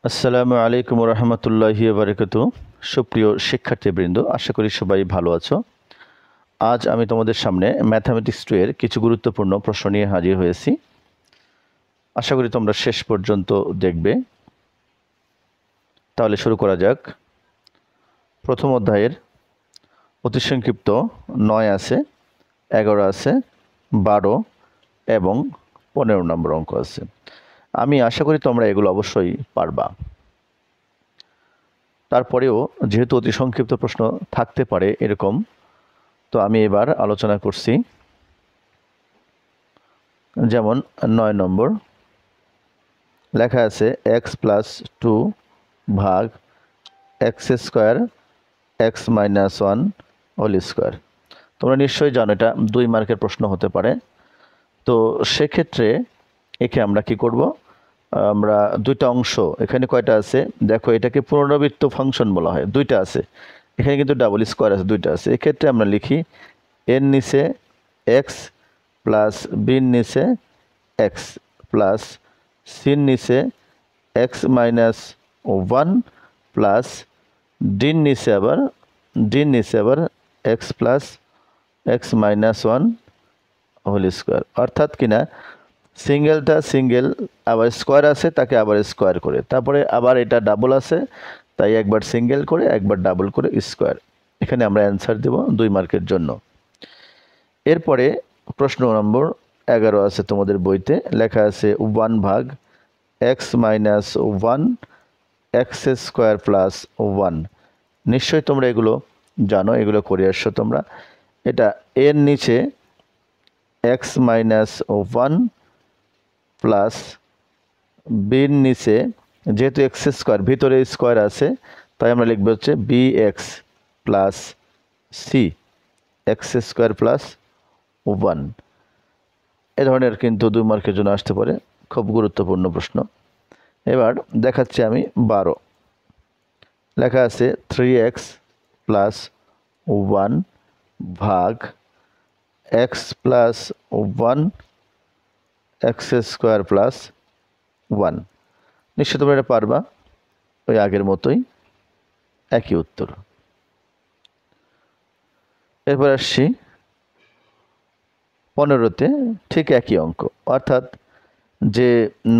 আসসালামু আলাইকুম রহমতুল্লাহি বারাকাতু। সুপ্রিয় শিক্ষার্থীবৃন্দ, আশা করি সবাই ভালো আছো। আজ আমি তোমাদের সামনে ম্যাথামেটিক্স 2 এর কিছু গুরুত্বপূর্ণ প্রশ্ন নিয়ে হাজির হয়েছি। আশা করি তোমরা শেষ পর্যন্ত দেখবে। তাহলে শুরু করা যাক। প্রথম অধ্যায়ের অতি সংক্ষিপ্ত 9 আছে, 11 আছে, 12 এবং 15 নম্বর অঙ্ক আছে। আমি আশা করি তোমরা এগুলো অবশ্যই পারবা। তারপরেও যেহেতু অতি সংক্ষিপ্ত প্রশ্ন থাকতে পারে এরকম, তো আমি এবার আলোচনা করছি। যেমন 9 নম্বর লেখা আছে x+2 ভাগ x² x-1 হোল স্কোয়ার। তোমরা নিশ্চয়ই জানো এটা 2 মার্কের প্রশ্ন হতে পারে। তো সেক্ষেত্রে একে আমরা কি করব, আমরা দুইটা অংশ, এখানে কয়টা আছে দেখো, এটাকে পুনরাবৃত্ত ফাংশন বলা হয়, দুইটা আছে, এখানে কিন্তু ডাবল স্কোয়ার আছে, দুইটা আছে। এক্ষেত্রে আমরা লিখি এর নিচে এক্স প্লাস বির নিচে এক্স প্লাস সির নিচে x-1 প্লাস ডির নিচে আবার x plus x-1 whole square. অর্থাৎ কিনা সিঙ্গেলটা সিঙ্গেল, আবার স্কোয়ার আছে তাকে আবার স্কোয়ার করে, তারপরে আবার এটা ডাবল আছে তাই একবার সিঙ্গেল করে একবার ডাবল করে স্কোয়ার। এখানে আমরা অ্যান্সার দেব 2 মার্কের জন্য। এরপরে প্রশ্ন নম্বর 11 আছে তোমাদের বইতে, লেখা আছে 1 ভাগ x-1 x² প্লাস 1। নিশ্চয়ই তোমরা এগুলো জানো, এগুলো করে আসছো তোমরা। এটা এর নিচে x-1 প্লাস বির নিচে, যেহেতু x² ভিতরে স্কোয়ার আছে তাই আমরা লিখবো হচ্ছে bx plus C x² plus 1। এ ধরনের কিন্তু 2 মার্কের জন্য আসতে পারে, খুব গুরুত্বপূর্ণ প্রশ্ন। এবার দেখাচ্ছি আমি 12, লেখা আছে 3x প্লাস 1 ভাগ x প্লাস 1 x² প্লাস 1। নিশ্চয় তোমরা এটা পারবা, ওই আগের মতোই একই উত্তর। এরপর আসছি 15তে, ঠিক একই অঙ্ক, অর্থাৎ যে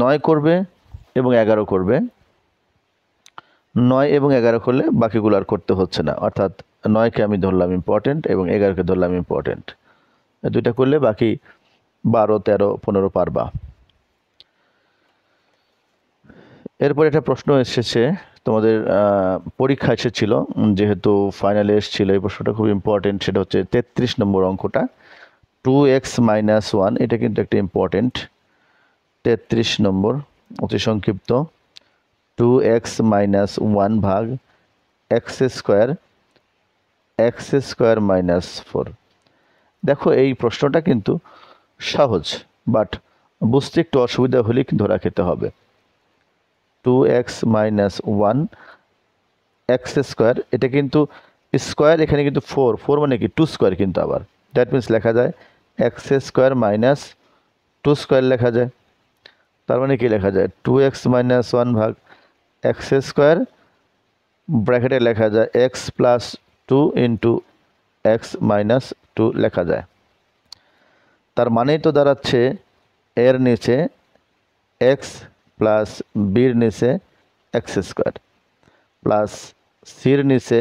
9 করবে এবং 11 করবে, 9 এবং 11 করলে বাকিগুলো আর করতে হচ্ছে না, অর্থাৎ 9কে আমি ধরলাম ইম্পর্টেন্ট এবং 11কে ধরলাম ইম্পর্টেন্ট। দুইটা করলে বাকি 12, 13, 15 পারবা। এরপর একটা প্রশ্ন এসেছে তোমাদের পরীক্ষা এসেছিল, যেহেতু ফাইনালে এসেছিল, এই প্রশ্নটা খুব ইম্পর্টেন্ট। সেটা হচ্ছে 33 নম্বর অঙ্কটা, 2x-1। এটা কিন্তু একটা ইম্পর্টেন্ট। 33 নম্বর অতি সংক্ষিপ্ত 2x-1 ভাগ x² মাইনাস 4। দেখো এই প্রশ্নটা কিন্তু সহজ, বাট বুঝতে একটু অসুবিধা হলে কিন্তু ধরা খেতে হবে। 2x-1 x², এটা কিন্তু স্কোয়ার, এখানে কিন্তু 4 মানে কি 2² কিন্তু আবার, দ্যাট মিনস লেখা যায় x² মাইনাস 2² লেখা যায়। তার মানে কি লেখা যায় 2x-1 ভাগ x² ব্র্যাকেটে লেখা যায় x প্লাস 2 ইন্টু x-2 লেখা যায়। তার মানেই তো দাঁড়াচ্ছে এর নিচে x প্লাস বির নিচে x² প্লাস সির নিচে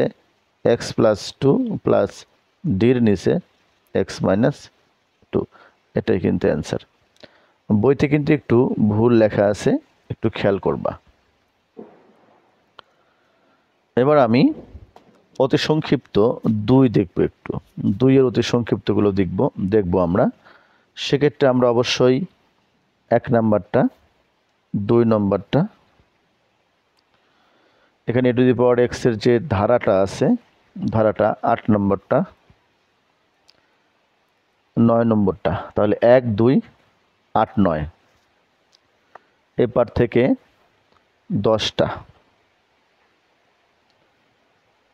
x প্লাস 2 প্লাস ডির নিচে x-2। এটাই কিন্তু অ্যান্সার। বইতে কিন্তু একটু ভুল লেখা আছে, একটু খেয়াল করবা। এবার আমি অতি সংক্ষিপ্ত 2 দেখব, একটু 2 এর অতি সংক্ষিপ্তগুলো দেখব আমরা। সেক্ষেত্রে আমরা অবশ্যই 1 নাম্বারটা, 2 নম্বরটা, এখানে e⁻x এর যে ধারাটা আছে, ধারাটা 8 নম্বরটা, 9 নম্বরটা, তাহলে 1, 2, 8, 9 এপার থেকে 10টা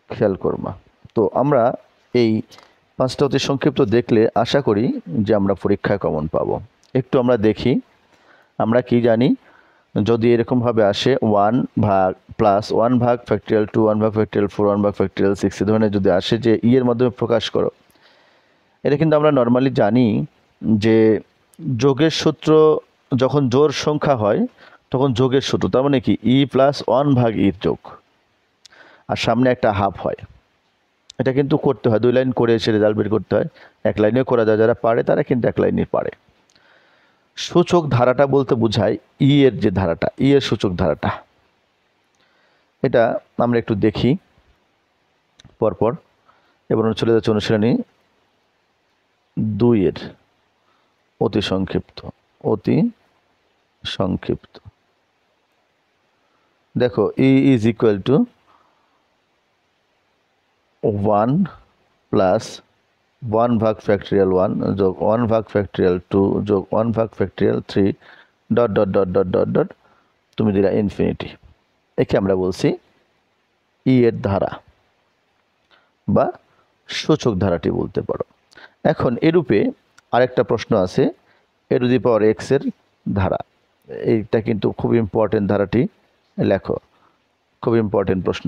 খেয়াল করবা। তো আমরা এই 5টা অতি সংক্ষিপ্ত দেখলে আশা করি যে আমরা পরীক্ষায় কমন পাবো। একটু আমরা দেখি, আমরা কি জানি যদি এরকমভাবে আসে 1 ভাগ প্লাস 1 ভাগ ফ্যাক্টরিয়াল 2 1 ভাগ ফ্যাক্টরিয়াল 4 1 ভাগ ফ্যাক্টরিয়াল 6 এই ধরনের যদি আসে যে এর মাধ্যমে প্রকাশ করো, এটা কিন্তু আমরা নর্মালি জানি যে যোগের সূত্র যখন জোড় সংখ্যা হয় তখন যোগের সূত্র, তার মানে কি প্লাস 1 ভাগ যোগ, আর সামনে একটা হাফ হয়। এটা কিন্তু করতে হয়, 2 লাইন করে এসে রেজাল্ট বের করতে হয়, 1 লাইনেও করা যায়, যারা পারে তারা কিন্তু 1 লাইনে পারে। সূচক ধারাটা বলতে বোঝায় এর যে ধারাটা, এর সূচক ধারাটা, এটা আমরা একটু দেখি পরপর। এবার চলে যাচ্ছে অনুশীলনী 2 এর অতি সংক্ষিপ্ত। দেখো ইজ ইকুয়াল টু 1 প্লাস 1 ভাগ ফ্যাক্টরিয়াল 1 যোগ 1 ভাগ ফ্যাক্টরিয়াল 2 যোগ 1 ভাগ factorial 3 dot dot dot dot dot dot তুমি দিলা ইনফিনিটি। একে আমরা বলছি এর ধারা বা সূচক ধারাটি বলতে পারো। এখন এরূপে আরেকটা প্রশ্ন আছে, এ টু দি পাওয়ার এক্স এর ধারা। এইটা কিন্তু খুব ইম্পর্টেন্ট, ধারাটি লেখো, খুব ইম্পর্টেন্ট প্রশ্ন।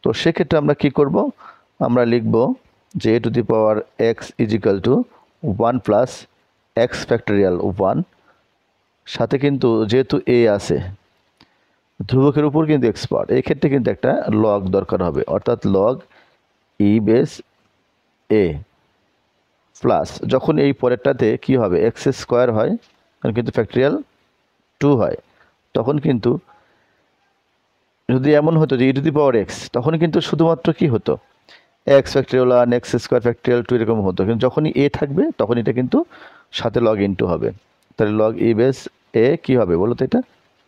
তো সেক্ষেত্রে আমরা কি করব, আমরা লিখব যে a to the power x is equal to 1 plus x factorial 1, সাথে কিন্তু যেহেতু এ আছে ধ্রুবকের উপর কিন্তু এক্সপার্ট, এই ক্ষেত্রে কিন্তু একটা লগ দরকার হবে, অর্থাৎ লগ ই বেস এ প্লাস যখন এই পরেরটাতে কি হবে এক্স স্কোয়ার হয় তখন কিন্তু ফ্যাক্টরিয়াল 2 হয়, তখন কিন্তু যদি এমন হতো যে ই টু দি পাওয়ার এক্স তখন কিন্তু শুধুমাত্র কি হতো x factorial 1 x square factorial 2 এরকম হতো, কিন্তু যখনই এ থাকবে তখন এটা কিন্তু সাথে লগ ইনটু হবে, তাহলে লগ ই বেস এ কি হবে বলো তো, এটা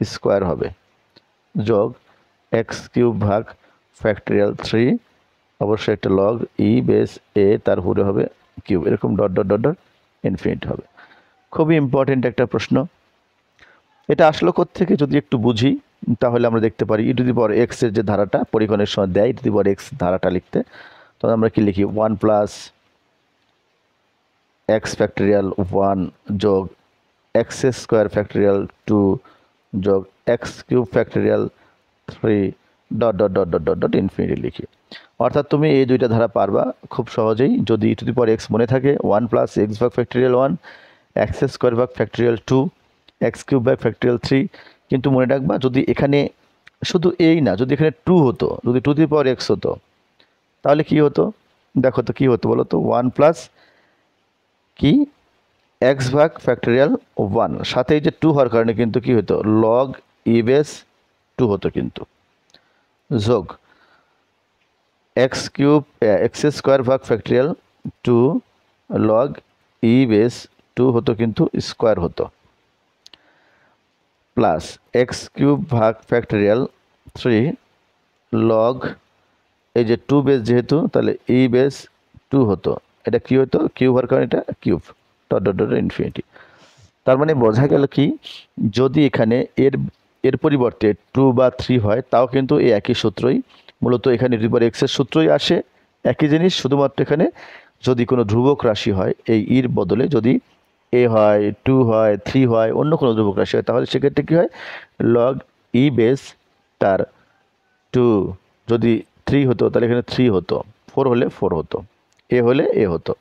স্কোয়ার হবে, যোগ এক্স কিউব ভাগ ফ্যাক্টরিয়াল 3 অবশ্যই একটা লগ ই বেস এ তার উপরে হবে কিউব, এরকম dot dot dot dot infinite হবে। খুবই ইম্পর্টেন্ট একটা প্রশ্ন। এটা আসলো কোত্থেকে যদি একটু বুঝি তাহলে আমরা দেখতে পারি ই টু দি পাওয়ার এক্স এর যে ধারাটা পরীক্ষণের সময় দেয় ই টু দি পাওয়ার এক্স ধারাটা লিখতে, তখন আমরা কি লিখি 1 প্লাস এক্স ফ্যাক্টরিয়াল 1 যোগ এক্স স্কোয়ার ফ্যাক্টরিয়াল 2 যোগ x cube factorial 3 dot dot dot dot dot dot infinity লিখি। অর্থাৎ তুমি এই দুইটা ধারা পারবা খুব সহজেই যদি ই টু দি পাওয়ার এক্স মনে থাকে 1 প্লাস এক্স ভাগ ফ্যাক্টরিয়াল 1 এক্স স্কোয়ার ভাগ ফ্যাক্টরিয়াল 2 এক্স কিউব ভাগ ফ্যাক্টরিয়াল 3, কিন্তু মনে রাখবা যদি এখানে শুধু এই না, যদি এখানে 2 হতো, যদি টু দি পাওয়ার এক্স হতো তাহলে কি হতো, দেখো তো কি হতো বলো তো, 1 প্লাস কি এক্স ভাগ ফ্যাক্টরিয়াল 1 সাথে এই যে 2 হওয়ার কারণে কিন্তু কি হতো লগ ই বেস 2 হতো, কিন্তু যোগ এক্স কিউব এক্স স্কোয়ার ভাগ ফ্যাক্টরিয়াল 2 লগ ই বেস 2 হতো কিন্তু স্কোয়ার হতো, প্লাস এক্স কিউব ভাগ ফ্যাক্টরিয়াল 3 লগ এই যে 2 বেস যেহেতু তাহলে ই বেস 2 হতো, এটা কি হতো কিউব হওয়ার কারণে এটা cube dot dot dot infinity. তার মানে বোঝা গেল কি যদি এখানে এর পরিবর্তে 2 বা 3 হয় তাও কিন্তু এই একই সূত্রই, মূলত এখানে রিভার এক্সের সূত্রই আসে, একই জিনিস, শুধুমাত্র এখানে যদি কোনো ধ্রুবক রাশি হয় এই ইর বদলে যদি এ হয় 2 হয় 3 হয় অন্য কোনো ধ্রুবক রাশি হয় তাহলে সেক্ষেত্রে কী হয় লগ ই বেস তার 2, যদি 3 হতো তাহলে এখানে 3 হতো, 4 হলে 4 হতো, এ হলে এ হতো।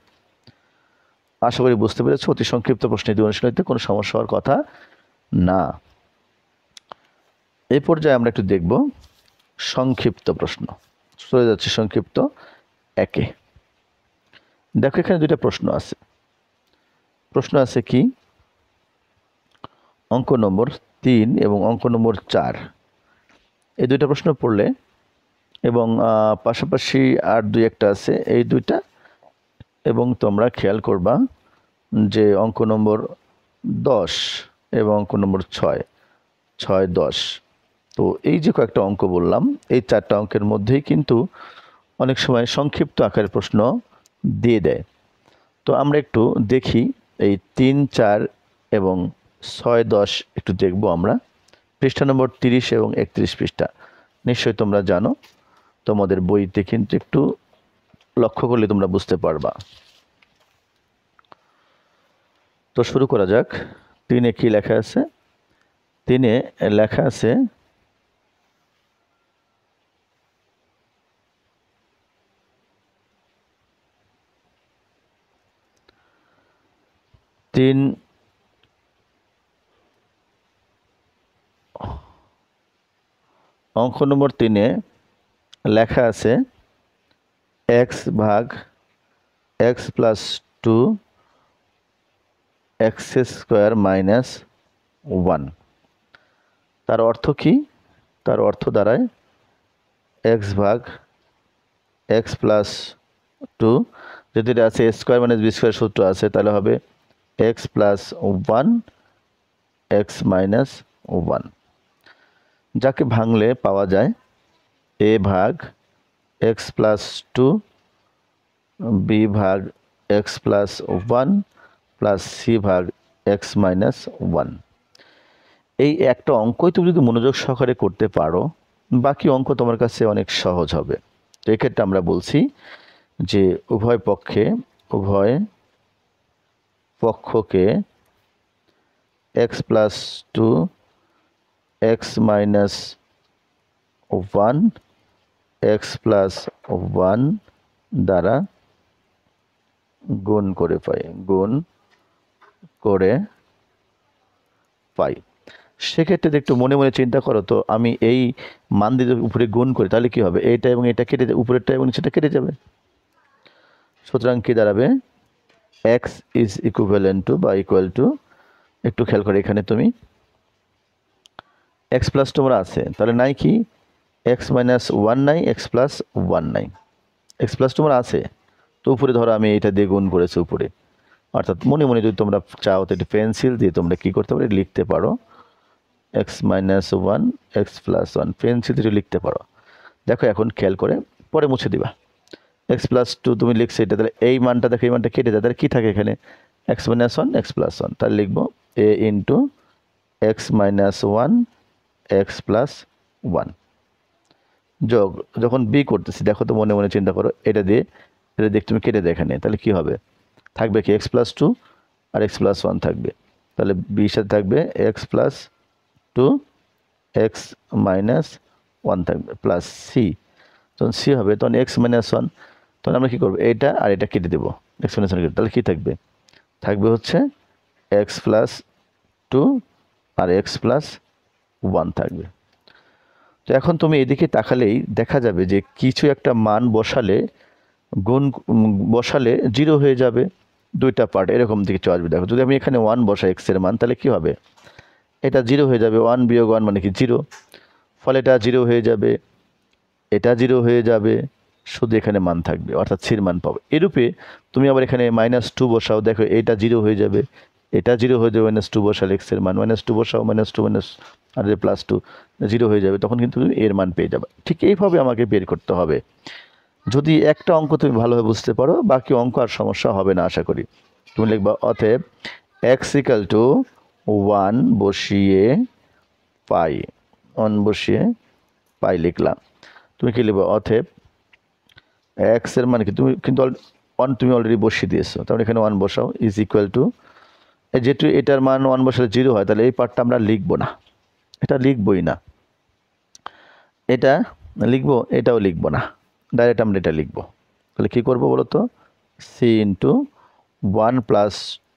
আশা করি বুঝতে পেরেছো, অতি সংক্ষিপ্ত প্রশ্নে অনুশীলনীতে কোনো সমস্যা হওয়ার কথা না। এই পর্যায়ে আমরা একটু দেখব সংক্ষিপ্ত প্রশ্ন, চলে যাচ্ছে সংক্ষিপ্ত একে। দেখো এখানে দুইটা প্রশ্ন আছে, প্রশ্ন আছে কি অঙ্ক নম্বর 3 এবং অঙ্ক নম্বর 4, এই দুইটা প্রশ্ন পড়লে এবং পাশাপাশি আর দুই একটা আছে এই দুইটা, এবং তোমরা খেয়াল করবা যে অঙ্ক নম্বর 10 এবং অঙ্ক নম্বর 6, 6, 10, তো এই যে কয়েকটা অঙ্ক বললাম এই 4টা অঙ্কের মধ্যেই কিন্তু অনেক সময় সংক্ষিপ্ত আকারের প্রশ্ন দিয়ে দেয়। তো আমরা একটু দেখি এই 3, 4 এবং 6, 10 একটু দেখব আমরা। পৃষ্ঠা নম্বর 30 এবং 31 পৃষ্ঠা নিশ্চয়ই তোমরা জানো, তোমাদের বইতে কিন্তু একটু লক্ষ্য করলে তোমরা বুঝতে পারবা। তো শুরু করা যাক। 3-এ কি লেখা আছে, 3-এ লেখা আছে তিন অঙ্ক নম্বর 3-এ লেখা আছে x ভাগ x plus 2 x square minus 1। তার অর্থ কি? তার অর্থ দাঁড়ায় x ভাগ x প্লাস 2, যদি এটা আছে a square minus b square সূত্র আছে, তাহলে হবে x প্লাস 1 x মাইনাস 1, যাকে ভাঙলে পাওয়া যায় a ভাগ x প্লাস 2 b ভাগ x প্লাস 1 প্লাস c ভাগ x মাইনাস 1। এই একটা অঙ্কই তুমি যদি মনোযোগ সহকারে করতে পারো, বাকি অঙ্ক তোমার কাছে অনেক সহজ হবে। তো এক্ষেত্রে আমরা বলছি যে উভয় পক্ষকে x plus 2 x minus 1 x plus 1 দ্বারা গুণ করে পাই। সেক্ষেত্রে একটু মনে মনে চিন্তা করো তো, আমি এই মান দিয়ে উপরে গুণ করি তাহলে কি হবে? এইটা এবং এটা কেটে যাবে, উপরেরটা এবং নিচেটা কেটে যাবে। সুতরাং কি দাঁড়াবে? x ইজ ইকুইভ্যালেন্ট টু বা ইকুয়াল টু, একটু খেয়াল করে এখানে তুমি x প্লাস তোমরা আছে, তাহলে নাই কি x মাইনাস 1 নাই, x প্লাস 1 নাই, x প্লাস তোমরা আছে, তো উপরে ধরো আমি এটা দিয়ে গুণ করেছি উপরে। অর্থাৎ মনে মনে যদি তোমরা চাও তো একটি পেন্সিল দিয়ে তোমরা কি করতে পারো, লিখতে পারো x minus 1 x plus 1, pencil দিয়ে লিখতে পারো। দেখো এখন খেয়াল করে পরে মুছে দিবা। x প্লাস 2 তুমি লিখছো এটা, তাহলে এই মানটা দেখো, এই মানটা কেটে যায়, তাহলে কি থাকে এখানে x মাইনাস 1 x প্লাস 1, তাহলে লিখবো a into x minus 1 x plus 1 যোগ, যখন b করতেছি দেখো তো মনে মনে চিন্তা করো, এটা দিয়ে তুমি কেটে দেয় এখানে, তাহলে কি হবে? থাকবে কি x প্লাস 2 আর x প্লাস 1 থাকবে, তাহলে b সাথে থাকবে x প্লাস 2 x মাইনাস 1 থাকবে প্লাস c, তখন c হবে তখন x মাইনাস 1, তখন আমরা কি করবো, এটা আর এটা কেটে দেবো, x মাইনাস 1 কেটে, তাহলে কি থাকবে হচ্ছে x প্লাস 2 আর x প্লাস 1 থাকবে। তো এখন তুমি এদিকে তাকালেই দেখা যাবে যে কিছু একটা মান বসালে জিরো হয়ে যাবে, দুইটা পার্ট এরকম দিকে চলে আসবে। দেখো যদি আমি এখানে 1 বসাই x এর মান, তাহলে কি হবে? এটা জিরো হয়ে যাবে, 1 বিয়োগ 1 মানে কি 0, ফলে এটা জিরো হয়ে যাবে, এটা জিরো হয়ে যাবে, শুধু এখানে মান থাকবে, অর্থাৎ সির মান পাবে। এরূপে তুমি আবার এখানে -2 বসাও, দেখো এটা জিরো হয়ে যাবে, এটা জিরো হয়ে যাবে, -2 বসালে x এর মান, -2 বসাও, -2 মাইনাস আর +2 জিরো হয়ে যাবে, তখন কিন্তু তুমি এর মান পেয়ে যাবে। ঠিক এইভাবে আমাকে বের করতে হবে। যদি একটা অঙ্ক তুমি ভালোভাবে বুঝতে পারো, বাকি অঙ্ক আর সমস্যা হবে না আশা করি। তুমি লিখবা অতএব x ইকাল টু 1 বসিয়ে পাই লিখলাম। তুমি কি লিখবা? অতএব x এর মানে কি, তুমি কিন্তু 1 তুমি অলরেডি বসিয়ে দিয়েছো, তাহলে এখানে 1 বসাও, ইজ ইকুয়াল টু, যেহেতু এটার মান 1 বসালে 0 হয়, তাহলে এই পার্টটা আমরা লিখবো না, এটা লিখবই না, এটা লিখবো, এটাও লিখবো না, ডাইরেক্ট আমরা এটা লিখবো। তাহলে কী করবো বলো তো? c into 1 plus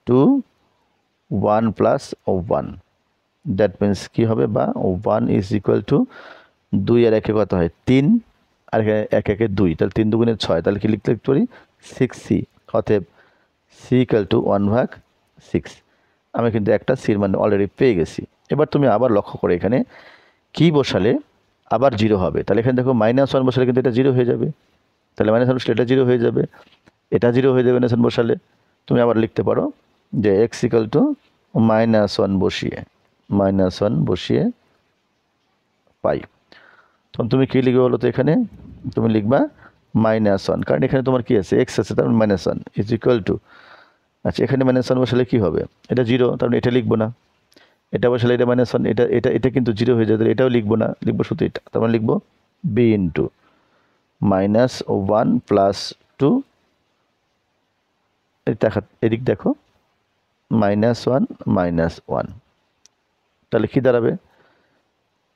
2 1 plus 1, that means কী হবে, বা 1 ইজ ইকুয়াল টু 2 আর 1 কত হয় 3, আর 1 1 2, তাহলে 3 2 গুণে 6, তাহলে কি লিখতে পারি 6c। অতএব c ইকুয়াল টু 1/6। আমি কিন্তু একটা সির মান অলরেডি পেয়ে গেছি। এবার তুমি আবার লক্ষ্য করে এখানে কি বসালে আবার 0 হবে, তাহলে এখানে দেখো -1 বসালে কিন্তু এটা 0 হয়ে যাবে, তাহলে -1 বসালে এটা 0 হয়ে যাবে, এটা 0 হয়ে যাবে -1 বসালে। তুমি আবার লিখতে পারো যে x ইকুয়াল টু -1 বসিয়ে পাই। তখন তুমি কি লিখবে বলো তো? এখানে তুমি লিখবা -1, কারণ এখানে তোমার কি আছে, x আছে, তার মানে -1 ইজ ইকুয়াল টু, আচ্ছা এখানে -1 বসালে কি হবে, এটা 0, তার মানে এটা লিখবো না, এটা বসালে এটা -1, এটা কিন্তু 0 হয়ে যাবে, এটাও লিখবো না, লিখবো শুধু এটা, তার মানে লিখবো b ইন্টু -1 প্লাস 2, এদিক দেখো -1 -1, তাহলে কি দাঁড়াবে?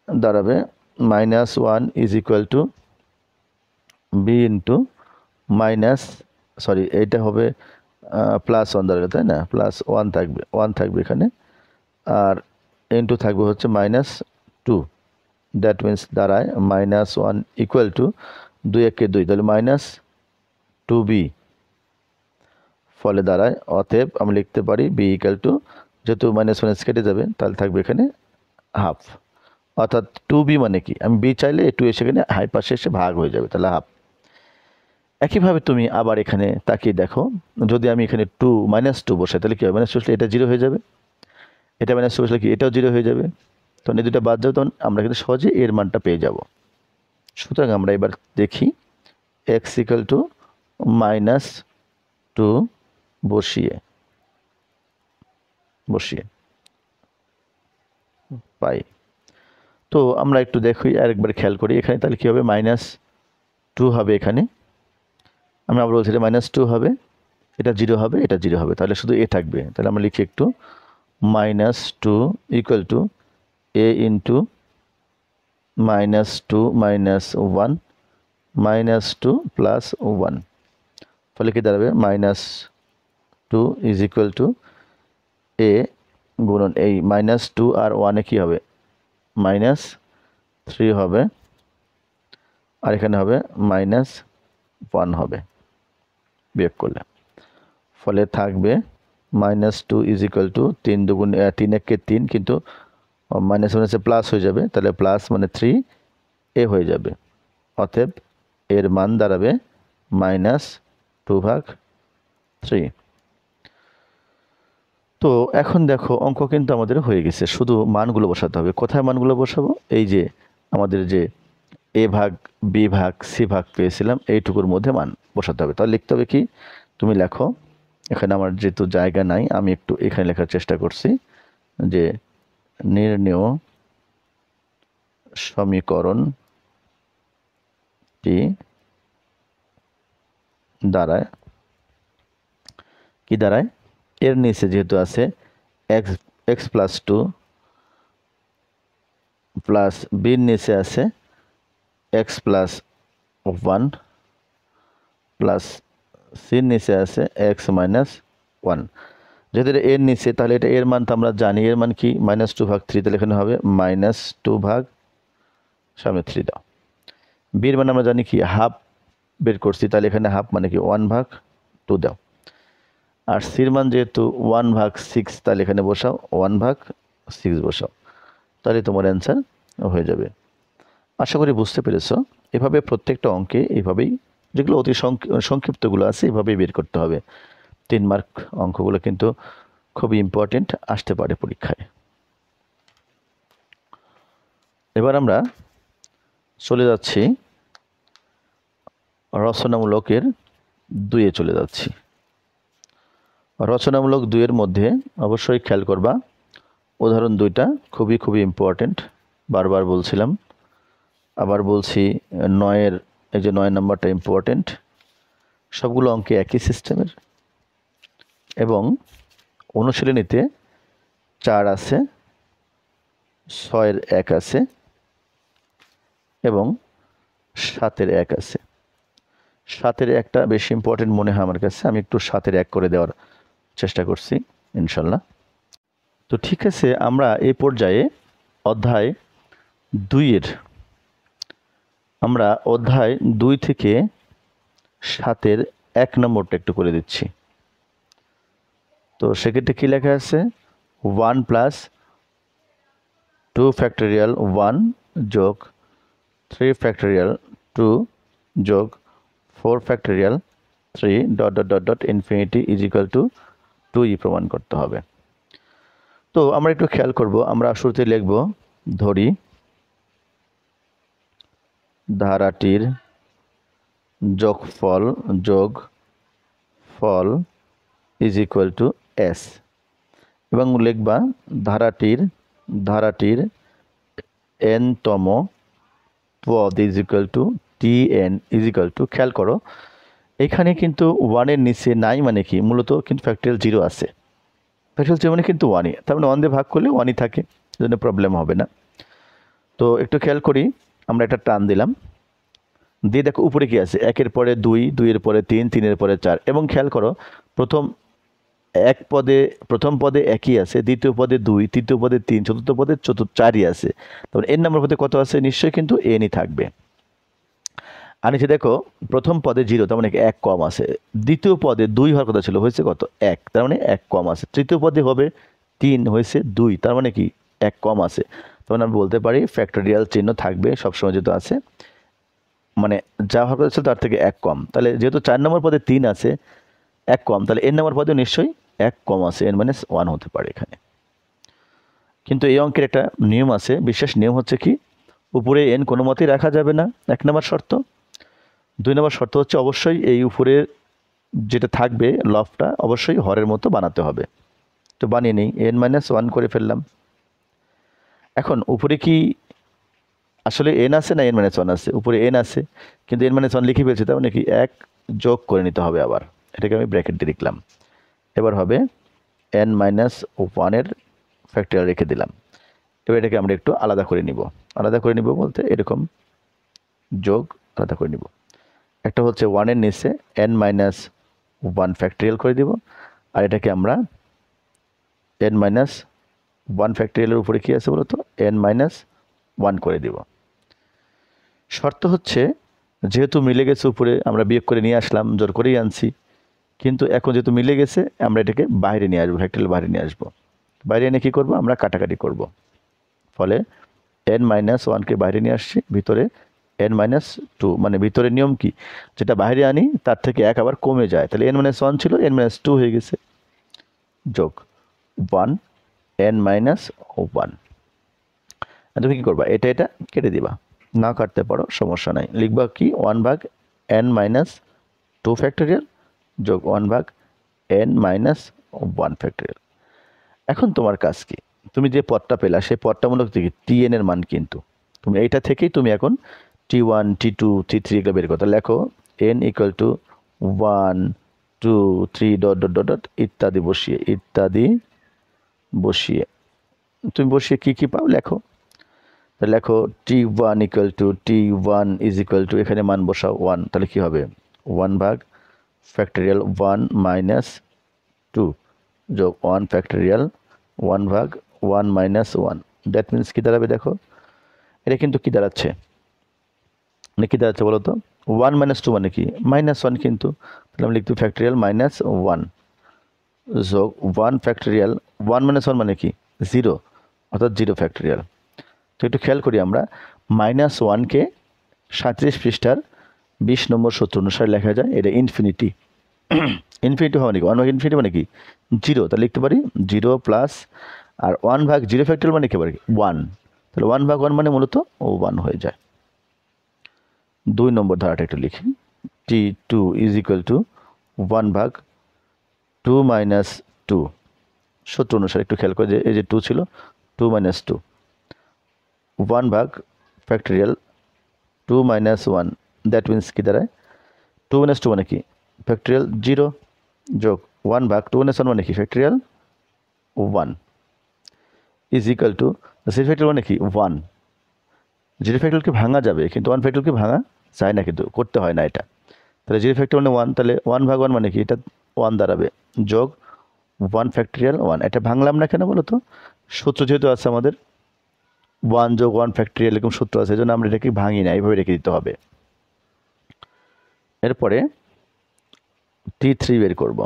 দাঁড়াবে -1 is equal to B into minus, sorry এইটা হবে +1 দাঁড়াবে, তাই না? +1 থাকবে, 1 থাকবে এখানে, আর ইন্টু থাকবে হচ্ছে -2। দ্যাট মিন্স দাঁড়ায় -1 ইকুয়াল টু 2 একে 2, তাহলে -2b। ফলে দাঁড়ায় অতএব আমি লিখতে পারি বি ইকুয়াল টু, যেহেতু -1 কেটে যাবে তাহলে থাকবে এখানে হাফ। অর্থাৎ 2b মানে কি, আমি বি চাইলে এই 2 এসে এখানে পাশে এসে ভাগ হয়ে যাবে, তাহলে হাফ। একইভাবে তুমি আবার এখানে তাকিয়ে দেখো, যদি আমি এখানে -2 বসাই তাহলে কি হবে? -2 বসলে এটা 0 হয়ে যাবে, এটা -2 বসলে কি এটাও 0 হয়ে যাবে। তখন এই দুটো বাদ যাবে, তখন আমরা কিন্তু সহজে এর মানটা পেয়ে যাব। সুতরাং আমরা এবার দেখি x ইকুয়াল টু -2 বসিয়ে পাই। তো আমরা একটু দেখি, আরেকবার খেয়াল করি এখানে, তাহলে কি হবে? -2 হবে এখানে, আমি আবার বলছি -2 হবে, এটা 0 হবে, এটা 0 হবে, তাহলে শুধু এ থাকবে। তাহলে আমরা লিখি একটু -2 equal to a into -2 -1 -2 plus 1। ফলে কি দাঁড়াবে? -2 ইজ ইকুয়াল টু a গুণন এই -2 আর 1-এ কী হবে? -3 হবে, আর এখানে হবে -1 হবে বিয়োগ করলে। ফলে থাকবে -2 ইজ ইকুয়াল টু 3 দুগুণ 3 একে 3, কিন্তু -1 প্লাস হয়ে যাবে, তাহলে প্লাস মানে 3a হয়ে যাবে। অতএব এর মান দাঁড়াবে -2/3। তো এখন দেখো অঙ্ক কিন্তু আমাদের হয়ে গেছে, শুধু মানগুলো বসাতে হবে। কোথায় মানগুলো বসাবো? এই যে আমাদের যে a ভাগ b ভাগ c ভাগ পেয়েছিলাম, এইটুকুর মধ্যে মান বসাতে হবে। তাহলে লিখতে হবে কি? তুমি লেখো, এখানে আমার যেহেতু জায়গা নাই আমি একটু এখানে লেখার চেষ্টা করছি, যে নির্ণেয় সমীকরণটি দাঁড়ায়, কি দাঁড়ায়? এর নিচে যেহেতু আছে x প্লাস 2 প্লাস বির নিচে আছে x প্লাস 1 প্লাস সির নিচে আছে x মাইনাস 1। যেহেতু এটা এর নিচে, তাহলে এটা এর মান তো আমরা জানি, এর মান কি? -2/3, তাহলে এখানে হবে -2 ভাগ সামনে 3 দাও। বির মান আমরা জানি কি? হাফ বের করছি, তাহলে এখানে হাফ মানে কি? 1/2 দাও। আর সির মান যেহেতু 1/6, তাহলে এখানে বসাও 1/6 বসাও, তাহলে তোমার অ্যান্সার হয়ে যাবে। আশা করি বুঝতে পেরেছ। এভাবে প্রত্যেকটা অঙ্কে এইভাবেই, যেগুলো অতি সংক্ষিপ্তগুলো আছে এভাবেই বের করতে হবে। 3 মার্ক অঙ্কগুলো কিন্তু খুবই ইম্পর্টেন্ট, আসতে পারে পরীক্ষায়। এবার আমরা চলে যাচ্ছি রচনামূলকের 2-এ চলে যাচ্ছি। রচনামূলক 2-এর মধ্যে অবশ্যই খেয়াল করবা উদাহরণ 2টা খুবই ইম্পর্টেন্ট, বারবার বলছিলাম, আবার বলছি 9-এর এই যে 9 নম্বরটা ইম্পর্টেন্ট। সবগুলো অঙ্কে একই সিস্টেমের, এবং অনুশীলনীতে 4 আছে, 6-এর 1 আছে এবং 7-এর 1 আছে। 7-এর 1টা বেশি ইম্পর্টেন্ট মনে হয় আমার কাছে, আমি একটু 7-এর 1 করে দেওয়ার চেষ্টা করছি ইনশাল্লাহ। তো ঠিক আছে, আমরা এই পর্যায়ে অধ্যায় 2-এর, আমরা অধ্যায় 2 থেকে 7-এর 1 নম্বরটা একটু করে দিচ্ছি। তো সেক্ষেত্রে কী লেখা আছে? 1 প্লাস 2 ফ্যাক্টোরিয়াল 1 যোগ 3 ফ্যাক্টোরিয়াল 2 যোগ 4 factorial 3 dot dot dot dot infinity is equal two 2e প্রমাণ করতে হবে। তো আমরা একটু খেয়াল করব, আমরা শুরুতে লিখব, ধরি ধারাটির যোগফল যোগ ফল ইজ ইকুয়াল টু s, এবং লিখবা ধারাটির n-তম পদ is equal two tn is equal two, খেয়াল করো এখানে কিন্তু 1-এর নিচে নাই, মানে কি? মূলত কিন্তু ফ্যাক্টোরিয়াল 0 আছে, ফ্যাক্টোরিয়াল 0 মানে কিন্তু 1ই, তার মানে 1 দিয়ে ভাগ করলে 1ই থাকে। সেজন্য প্রবলেম হবে না। তো একটু খেয়াল করি, আমরা একটা টান দিলাম, দিয়ে দেখো উপরে কি আছে, 1-এর পরে 2, 2-এর পরে 3, 3-এর পরে 4, এবং খেয়াল করো প্রথম পদে একই আছে, দ্বিতীয় পদে 2, তৃতীয় পদে 3, চতুর্থ পদে 4ই আছে। তারপর n নম্বর পদে কত আছে, নিশ্চয়ই কিন্তু nই থাকবে। আর নিচে দেখো প্রথম পদে 0, তার মানে 1 কম আছে। দ্বিতীয় পদে 2 হওয়ার কথা ছিল, হয়েছে কত, 1, তার মানে 1 কম আছে। তৃতীয় পদে হবে 3, হয়েছে 2, তার মানে কি 1 কম আছে। তখন আমি বলতে পারি ফ্যাক্টোরিয়াল চিহ্ন থাকবে সবসময়, যেহেতু আছে মানে যা হওয়ার কথা ছিল তার থেকে 1 কম। তাহলে যেহেতু 4 নম্বর পদে 3 আছে, 1 কম, তাহলে n নম্বর পদেও নিশ্চয়ই 1 কম আছে, n-1 হতে পারে এখানে। কিন্তু এই অঙ্কের একটা নিয়ম আছে, বিশেষ নিয়ম হচ্ছে কি, উপরে n কোনো মতেই রাখা যাবে না, 1 নম্বর শর্ত। 2 নম্বর শর্ত হচ্ছে অবশ্যই এই উপরের যেটা থাকবে লফটা অবশ্যই হরের মতো বানাতে হবে। তো বানিয়ে নেই, n-1 করে ফেললাম। এখন উপরে কি আসলে n আছে না n-1 আছে? উপরে n আছে, কিন্তু n-1 লিখে ফেলছি, তার মানে কি 1 যোগ করে নিতে হবে আবার। এটাকে আমি ব্র্যাকেট দিয়ে লিখলাম। এবার হবে n-1 এর ফ্যাক্টরিয়াল রেখে দিলাম। এবার এটাকে আমরা একটু আলাদা করে নিব। আলাদা করে নিব বলতে এরকম যোগ আলাদা করে নিব। একটা হচ্ছে 1 এর নিচে n-1 ফ্যাক্টরিয়াল করে দিব, আর এটাকে আমরা n-1 ফ্যাক্টরিয়ালের উপরে কি আছে বলতো, n-1 করে দিব। শর্ত হচ্ছে যেহেতু মিলে গেছে উপরে, আমরা বিয়োগ করে নিয়ে আসলাম, জোর করেই আনছি, কিন্তু এখন যেহেতু মিলে গেছে আমরা এটাকে বাইরে নিয়ে আসবো, ফ্যাক্টরিয়াল বাইরে নিয়ে আসবো। বাইরে এনে কী করবো, আমরা কাটাকাটি করব। ফলে n-1কে বাইরে নিয়ে আসছি, ভিতরে n-2, মানে ভিতরে নিয়ম কি, যেটা বাইরে আনি তার থেকে 1 আবার কমে যায়, তাহলে n-1 ছিল n-2 হয়ে গেছে, যোগ 1 n-1। তুমি কী করবা, এটা কেটে দিবা, না কাটতে পারো সমস্যা নাই, লিখবা কি 1/n-2 ফ্যাক্টরিয়াল যোগ 1/n-1 ফ্যাক্টরিয়াল। এখন তোমার কাজ কি, তুমি যে পদটা পেলা সেই পদটা মূলত কি tn এর মান, কিন্তু তুমি এইটা থেকেই তুমি এখন t1, t2, t3 এগুলো বের করতে লেখো n = 1, 2, 3 ... ইত্যাদি বসিয়ে তুমি কি পাও লেখো। তাহলে লেখো t1 = এখানে মান বসাও 1, তাহলে কি হবে 1/(1-2) যোগ 1/(1-1 - 1)। দ্যাট মিনস কি দাঁড়াবে, দেখো এটা কিন্তু কি দাঁড়াচ্ছে, মানে কি দাঁড়াচ্ছে বলো তো, 1 - 2 মানে কি -1, কিন্তু তাহলে আমি লিখতে ফ্যাক্টরিয়াল -1 যোগ 1 ফ্যাক্টরিয়াল 1 - 1 মানে কি 0, অর্থাৎ 0 ফ্যাক্টরিয়াল। তো একটু খেয়াল করি, আমরা -1কে 37 পৃষ্ঠার 20 নম্বর সূত্র অনুসারে লেখা যায়, এটা ইনফিনিটি। ইনফিনিটি হবে নাকি 1/∞ মানে কি 0, তাহলে লিখতে পারি 0 প্লাস, আর 1/0 ফ্যাক্টরিয়াল মানে কি পারি 1, তাহলে 1/1 মানে মূলত 1 হয়ে যায়। 2 নম্বর ধারাটা একটু লিখি, t2 = 1/2 - 2 সূত্র অনুসারে একটু খেয়াল করে, যে এই যে 2 ছিল 2 - 2, 1 ফ্যাক্টরিয়াল 2 - 1, দ্যাট মিনস কি দাঁড়ায় 2 - 2 মানে কি ফ্যাক্টরিয়াল 0 যোগ 1/2 - 1 মানে কি ফ্যাক্টরিয়াল 1 = 0 ফ্যাক্টরিয়াল মানে কি 1। 0 ফ্যাক্টরিয়ালকে ভাঙা যাবে, কিন্তু 1 ফ্যাক্টরিয়ালকে ভাঙা যায় না, কিন্তু করতে হয় না এটা। তাহলে 0 ফ্যাক্টরিয়াল মানে 1, তাহলে 1/1 মানে কি এটা 1 দাঁড়াবে, যোগ 1 ফ্যাক্টরিয়াল 1। এটা ভাঙলাম না কেন বলো তো, সূত্র যেহেতু আছে আমাদের 1 যোগ 1 ফ্যাক্টরিয়াল এরকম সূত্র আছে, এই জন্য আমরা এটাকে ভাঙি না, এইভাবে রেখে দিতে হবে। এরপরে t3 বের করব,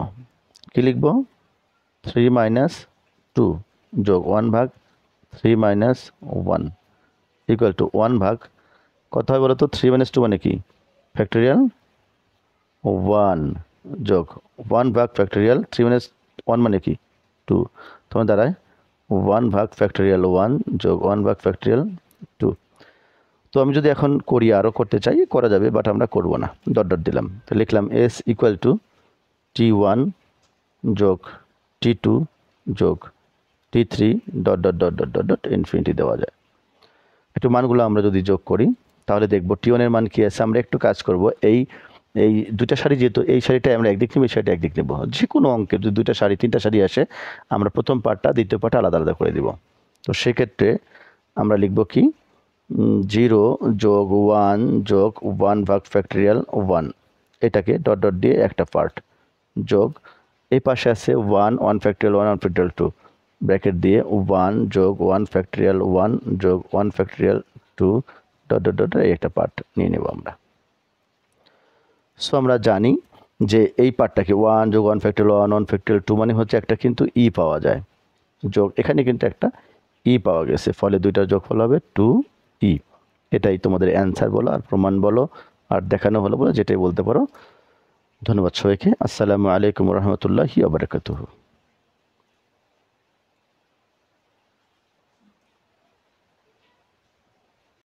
কি লিখব 3 - 2 যোগ 1/3 - 1 = 1 কত হয় বলো তো, 3 - 2 মানে কি ফ্যাক্টরিয়াল 1 যোগ 1 ফ্যাক্টরিয়াল 3 - 1 মানে কি 2, তোমার দাঁড়ায় 1 ফ্যাক্টরিয়াল 1 যোগ 1 ফ্যাক্টরিয়াল 2। তো আমি যদি এখন করি, আরও করতে চাই করা যাবে, বাট আমরা করব না, ডট দিলাম। তো লিখলাম s = t1 যোগ t2 যোগ t3 ... ইনফিনিটি দেওয়া যায়। একটু মানগুলো আমরা যদি যোগ করি তাহলে দেখব t1 এর মান কি আছে। আমরা একটু কাজ করব, এই দুইটা সারি, যেহেতু এই সারিটা আমরা একদিক নেব, এই সারিটা একদিক নেব, যে কোনো অঙ্কের যদি 2টা সারি 3টা সারি আসে, আমরা প্রথম পার্টটা দ্বিতীয় পার্টটা আলাদা আলাদা করে দিব। তো সেক্ষেত্রে আমরা লিখব কি 0 যোগ 1 যোগ 1 ভাগ ফ্যাক্টরিয়াল 1, এটাকে ডট ডট দিয়ে একটা পার্ট যোগ এই পাশে আছে 1 ফ্যাক্টরিয়াল 1 ফ্যাক্টরিয়াল 2 ব্র্যাকেট দিয়ে 1 যোগ 1 ফ্যাক্টরিয়াল 1 যোগ 1 ফ্যাক্টরিয়াল 2 ডট ডট ডট এই একটা পার্ট নিয়ে নেব আমরা। সো আমরা জানি যে এই পার্টটাকে 1 যোগ 1 ফ্যাক্টরিয়াল 1 ফ্যাক্টরিয়াল 2 মানে হচ্ছে একটা কিন্তু ই পাওয়া যায়, যোগ এখানে কিন্তু একটা ই পাওয়া গেছে, ফলে দুইটার যোগফল হবে 2e। এটাই তোমাদের অ্যান্সার বলো আর প্রমাণ বলো আর দেখানো হলো বলো, যেটাই বলতে পারো। ধন্যবাদ সবাইকে। আসসালামু আলাইকুম রহমতুল্লাহি ওয়া বারাকাতুহু।